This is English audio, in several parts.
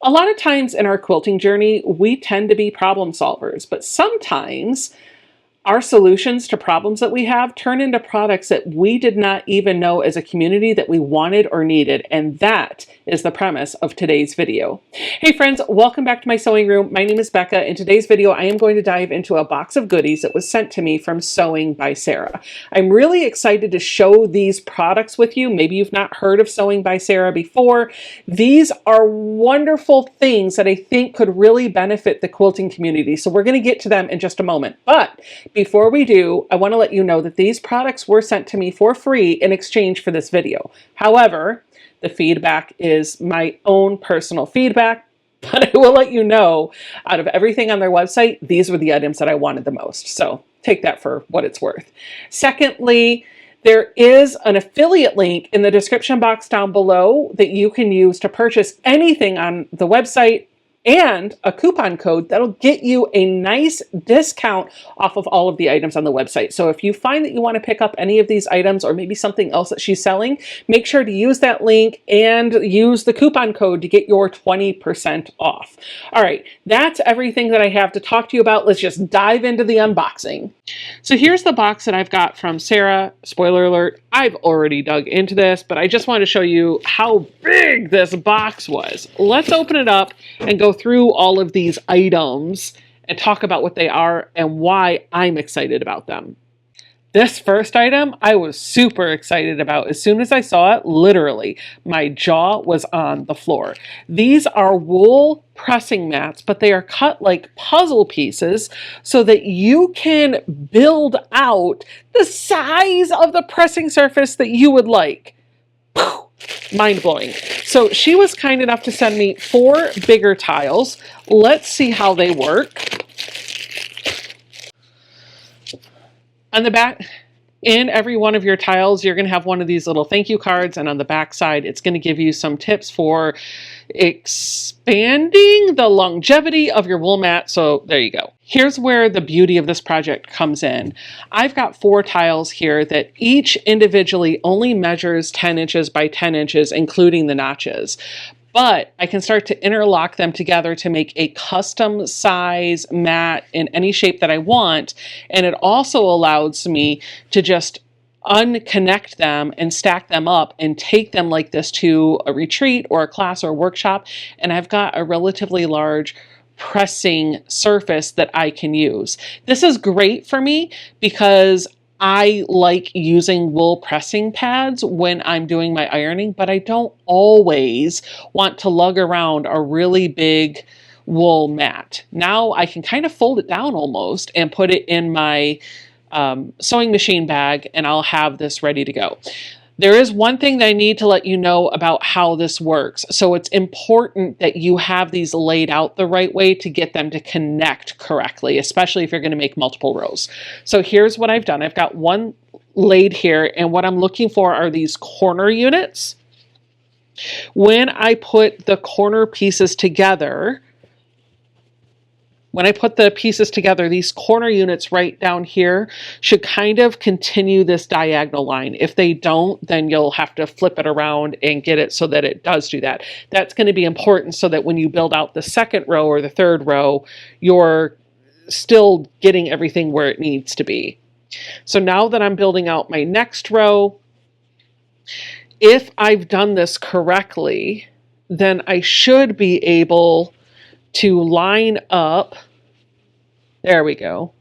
A lot of times in our quilting journey, we tend to be problem solvers, but sometimes our solutions to problems that we have turn into products that we did not even know as a community that we wanted or needed. And that is the premise of today's video. Hey friends, welcome back to my sewing room. My name is Becca. In today's video, I am going to dive into a box of goodies that was sent to me from Sewing by Sarah. I'm really excited to show these products with you. Maybe you've not heard of Sewing by Sarah before. These are wonderful things that I think could really benefit the quilting community. So we're going to get to them in just a moment. But before we do, I want to let you know that these products were sent to me for free in exchange for this video. However, the feedback is my own personal feedback, but I will let you know, out of everything on their website, these were the items that I wanted the most. So take that for what it's worth. Secondly, there is an affiliate link in the description box down below that you can use to purchase anything on the website, and a coupon code that'll get you a nice discount off of all of the items on the website. So if you find that you want to pick up any of these items or maybe something else that she's selling, make sure to use that link and use the coupon code to get your 20% off. All right, that's everything that I have to talk to you about. Let's just dive into the unboxing. So here's the box that I've got from Sarah. Spoiler alert, I've already dug into this, but I just wanted to show you how big this box was. Let's open it up and go through all of these items and talk about what they are and why I'm excited about them. This first item I was super excited about. As soon as I saw it, literally, my jaw was on the floor. These are wool pressing mats, but they are cut like puzzle pieces so that you can build out the size of the pressing surface that you would like. Mind-blowing. So she was kind enough to send me 4 bigger tiles. Let's see how they work. On the back, in every one of your tiles, you're going to have one of these little thank you cards, and on the back side, it's going to give you some tips for expanding the longevity of your wool mat. So there you go. Here's where the beauty of this project comes in. I've got 4 tiles here that each individually only measures 10 inches by 10 inches, including the notches. But I can start to interlock them together to make a custom size mat in any shape that I want. And it also allows me to just unconnect them and stack them up and take them like this to a retreat or a class or a workshop. And I've got a relatively large pressing surface that I can use. This is great for me because I like using wool pressing pads when I'm doing my ironing, but I don't always want to lug around a really big wool mat. Now I can kind of fold it down almost and put it in my sewing machine bag, and I'll have this ready to go. There is one thing that I need to let you know about how this works. So it's important that you have these laid out the right way to get them to connect correctly, especially if you're going to make multiple rows. So here's what I've done. I've got one laid here, and what I'm looking for are these corner units. When I put the corner pieces together, these corner units right down here should kind of continue this diagonal line. If they don't, then you'll have to flip it around and get it so that it does do that. That's going to be important so that when you build out the second row or the third row, you're still getting everything where it needs to be. So now that I'm building out my next row, if I've done this correctly, then I should be able to line up. There we go.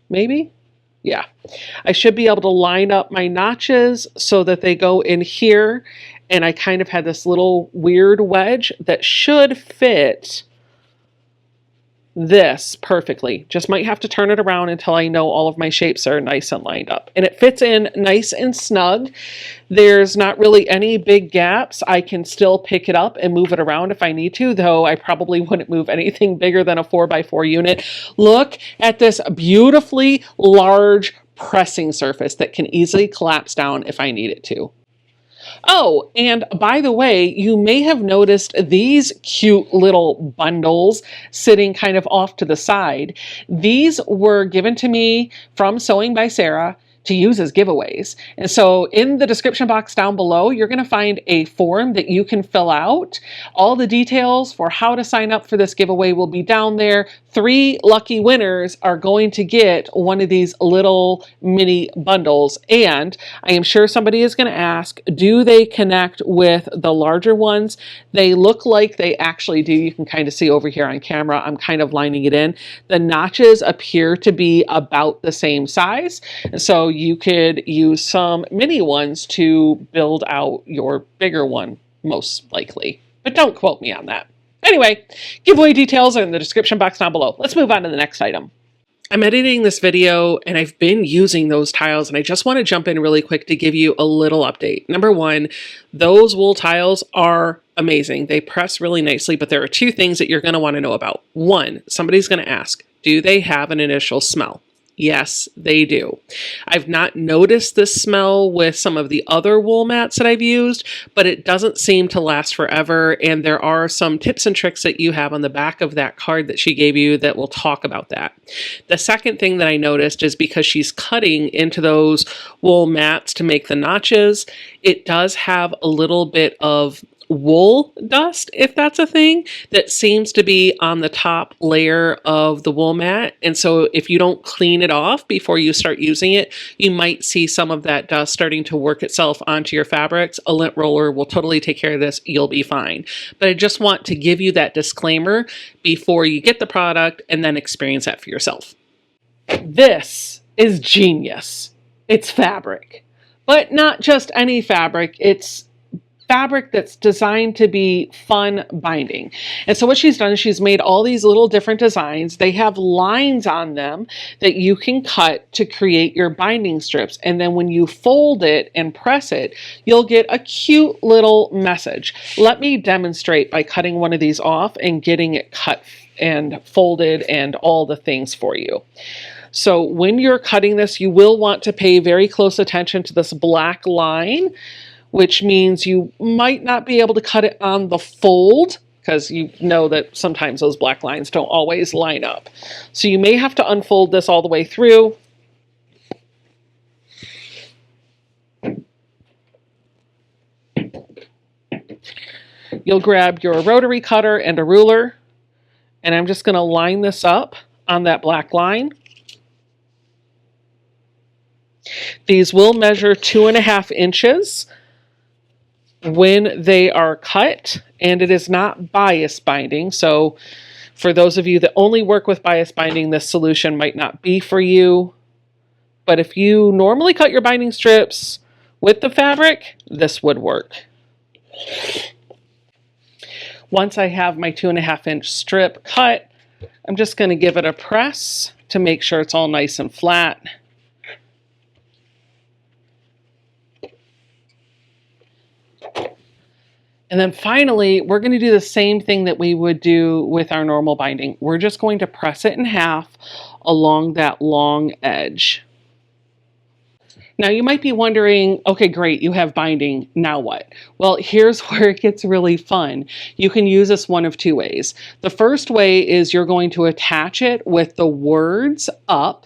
Maybe? Yeah. I should be able to line up my notches so that they go in here, and I kind of had this little weird wedge that should fit this perfectly. Just might have to turn it around until I know all of my shapes are nice and lined up. And it fits in nice and snug. There's not really any big gaps. I can still pick it up and move it around if I need to, though I probably wouldn't move anything bigger than a 4x4 unit. Look at this beautifully large pressing surface that can easily collapse down if I need it to. Oh, and by the way, you may have noticed these cute little bundles sitting kind of off to the side. These were given to me from Sewing by Sarah to use as giveaways. And so in the description box down below, you're going to find a form that you can fill out. All the details for how to sign up for this giveaway will be down there. 3 lucky winners are going to get one of these little mini bundles. And I am sure somebody is going to ask, do they connect with the larger ones? They look like they actually do. You can kind of see over here on camera, I'm kind of lining it in. The notches appear to be about the same size. So you could use some mini ones to build out your bigger one, most likely. But don't quote me on that. Anyway, giveaway details are in the description box down below. Let's move on to the next item. I'm editing this video and I've been using those tiles, and I just want to jump in really quick to give you a little update. Number one, those wool tiles are amazing. They press really nicely, but there are 2 things that you're going to want to know about. One, somebody's going to ask, do they have an initial smell? Yes, they do. I've not noticed this smell with some of the other wool mats that I've used, but it doesn't seem to last forever. And there are some tips and tricks that you have on the back of that card that she gave you that will talk about that. The second thing that I noticed is because she's cutting into those wool mats to make the notches, it does have a little bit of wool dust, if that's a thing, that seems to be on the top layer of the wool mat. And so if you don't clean it off before you start using it, you might see some of that dust starting to work itself onto your fabrics. A lint roller will totally take care of this. You'll be fine. But I just want to give you that disclaimer before you get the product and then experience that for yourself. This is genius. It's fabric, but not just any fabric. It's fabric that's designed to be fun binding. And so what she's done is she's made all these little different designs. They have lines on them that you can cut to create your binding strips. And then when you fold it and press it, you'll get a cute little message. Let me demonstrate by cutting one of these off and getting it cut and folded and all the things for you. So when you're cutting this, you will want to pay very close attention to this black line, which means you might not be able to cut it on the fold, because you know that sometimes those black lines don't always line up. So you may have to unfold this all the way through. You'll grab your rotary cutter and a ruler, and I'm just going to line this up on that black line. These will measure 2.5 inches. When they are cut, and it is not bias binding. So for those of you that only work with bias binding, this solution might not be for you. But if you normally cut your binding strips with the fabric, this would work. Once I have my 2.5 inch strip cut, I'm just going to give it a press to make sure it's all nice and flat. And then finally, we're going to do the same thing that we would do with our normal binding. We're just going to press it in half along that long edge. Now you might be wondering, okay, great, you have binding, now what? Well, here's where it gets really fun. You can use this one of 2 ways. The first way is you're going to attach it with the words up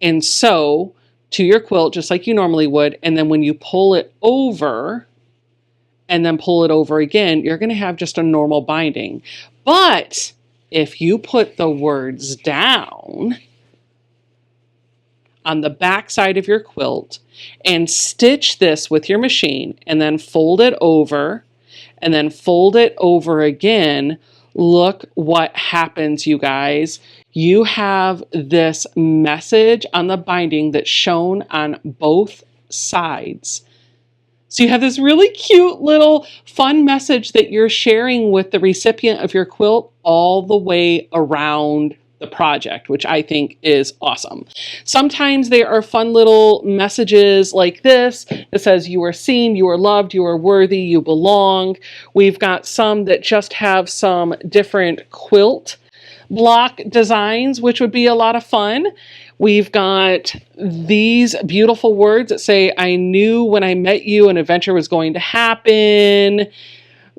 and sew to your quilt just like you normally would. And then when you pull it over, and then pull it over again, you're going to have just a normal binding. But if you put the words down on the back side of your quilt and stitch this with your machine and then fold it over and then fold it over again, look what happens, you guys. You have this message on the binding that's shown on both sides. So you have this really cute little fun message that you're sharing with the recipient of your quilt all the way around the project, which I think is awesome. Sometimes there are fun little messages like this that says you are seen, you are loved, you are worthy, you belong. We've got some that just have some different quilt block designs, which would be a lot of fun. We've got these beautiful words that say, I knew when I met you an adventure was going to happen.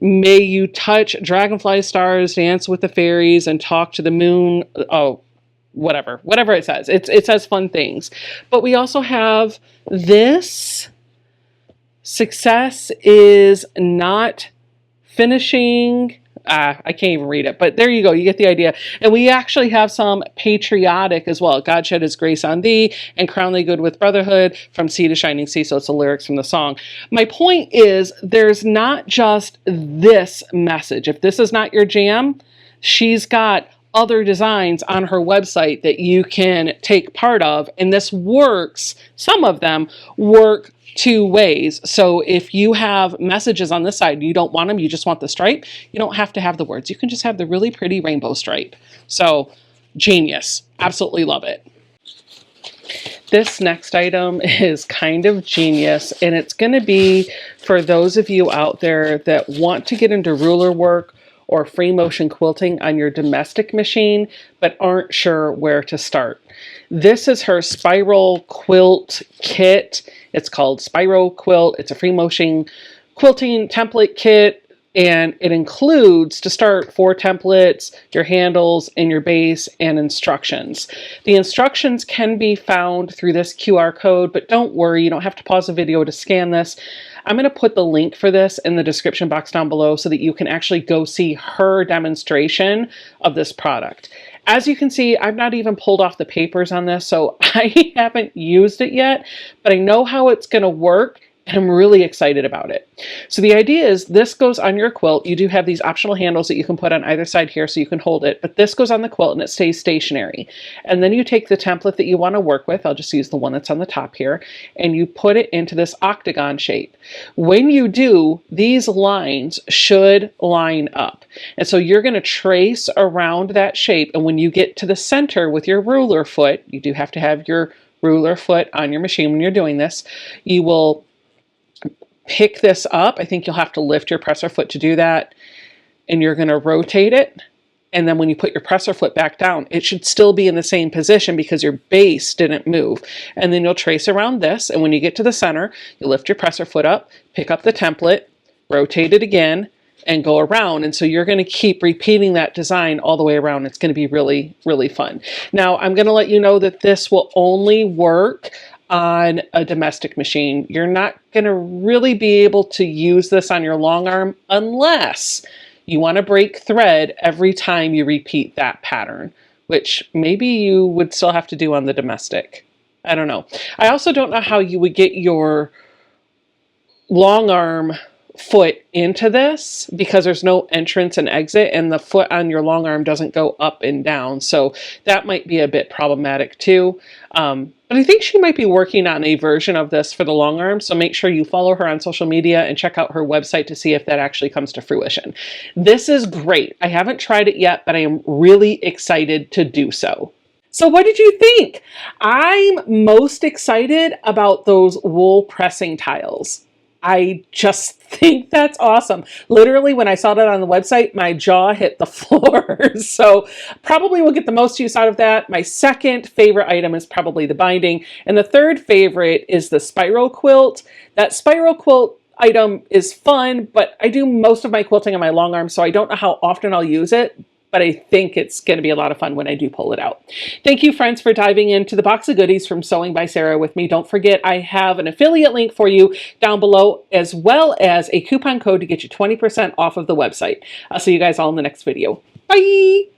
May you touch dragonfly stars, dance with the fairies, and talk to the moon. Oh, whatever it says. It says fun things. But we also have this. Success is not finishing. I can't even read it, but there you go. You get the idea. And we actually have some patriotic as well. God shed his grace on thee and crown thee good with brotherhood from sea to shining sea. So it's the lyrics from the song. My point is there's not just this message. If this is not your jam, she's got other designs on her website that you can take part of. And this works. Some of them work two ways. So if you have messages on this side, you don't want them, you just want the stripe, you don't have to have the words. You can just have the really pretty rainbow stripe. So genius. Absolutely love it. This next item is kind of genius, and it's going to be for those of you out there that want to get into ruler work or free motion quilting on your domestic machine, but aren't sure where to start. This is her Spiral Quilt Kit. It's called Spiral Quilt. It's a free motion quilting template kit, and it includes, to start, 4 templates, your handles, and your base, and instructions. The instructions can be found through this QR code, but don't worry, you don't have to pause the video to scan this. I'm going to put the link for this in the description box down below so that you can actually go see her demonstration of this product. As you can see, I've not even pulled off the papers on this, so I haven't used it yet, but I know how it's going to work, and I'm really excited about it. So the idea is this goes on your quilt. You do have these optional handles that you can put on either side here so you can hold it, but this goes on the quilt and it stays stationary. And then you take the template that you want to work with, I'll just use the one that's on the top here, and you put it into this octagon shape. When you do, these lines should line up. And so you're going to trace around that shape, and when you get to the center with your ruler foot, you do have to have your ruler foot on your machine when you're doing this, you will pick this up. I think you'll have to lift your presser foot to do that, and you're going to rotate it. And then when you put your presser foot back down, it should still be in the same position because your base didn't move. And then you'll trace around this, and when you get to the center, you lift your presser foot up, pick up the template, rotate it again, and go around. And so you're going to keep repeating that design all the way around. It's going to be really, really fun. Now, I'm going to let you know that this will only work on a domestic machine. You're not going to really be able to use this on your long arm unless you want to break thread every time you repeat that pattern, which maybe you would still have to do on the domestic. I don't know. I also don't know how you would get your long arm foot into this because there's no entrance and exit, and the foot on your long arm doesn't go up and down. So that might be a bit problematic too. But I think she might be working on a version of this for the long arm. So make sure you follow her on social media and check out her website to see if that actually comes to fruition. This is great. I haven't tried it yet, but I am really excited to do so. So what did you think? I'm most excited about those wool pressing tiles. I just think that's awesome. Literally, when I saw that on the website, my jaw hit the floor. So probably will get the most use out of that. My second favorite item is probably the binding. And the third favorite is the spiral quilt. That spiral quilt item is fun, but I do most of my quilting on my long arm, so I don't know how often I'll use it. But I think it's going to be a lot of fun when I do pull it out. Thank you, friends, for diving into the box of goodies from Sewing by Sarah with me. Don't forget, I have an affiliate link for you down below, as well as a coupon code to get you 20% off of the website. I'll see you guys all in the next video. Bye!